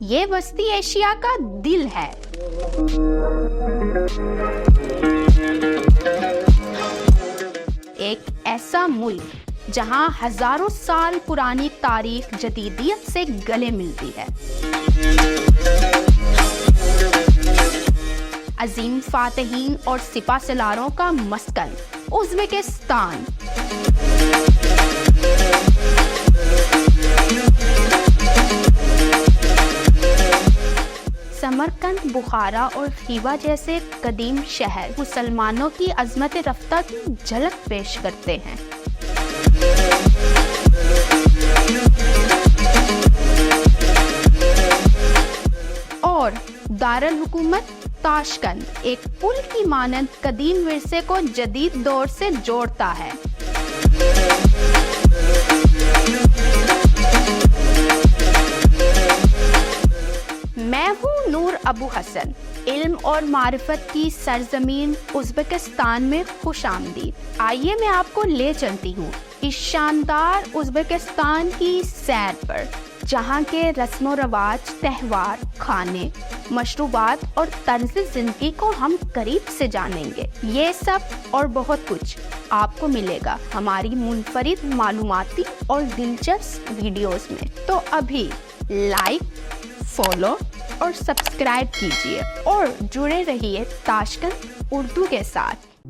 ये बस्ती एशिया का दिल है। एक ऐसा मुल्क जहां हजारों साल पुरानी तारीख जदीदियत से गले मिलती है। अजीम फातहीन और सिपा सलारों का मस्कन उज़्बेकिस्तान। समरकंद, बुखारा और खीवा जैसे कदीम शहर मुसलमानों की अज़मत रफ्ता की झलक पेश करते हैं। और दारुल हुकूमत ताशकंद एक पुल की मानंद कदीम विरसे को जदीद दौर से जोड़ता है। मैं हूँ नूर अबू हसन। इल्म और मारिफत की सरजमीन उज़्बेकिस्तान में खुशामदीद। आइए मैं आपको ले चलती हूँ इस शानदार उज़्बेकिस्तान की सैर पर, जहाँ के रस्म व रवाज, त्यौहार, खाने, मशरूबात और तर्ज़ ज़िंदगी को हम करीब से जानेंगे। ये सब और बहुत कुछ आपको मिलेगा हमारी मुनफरिद मालूमाती और दिलचस्प वीडियोस में। तो अभी लाइक, फॉलो और सब्सक्राइब कीजिए और जुड़े रहिए ताशकंद उर्दू के साथ।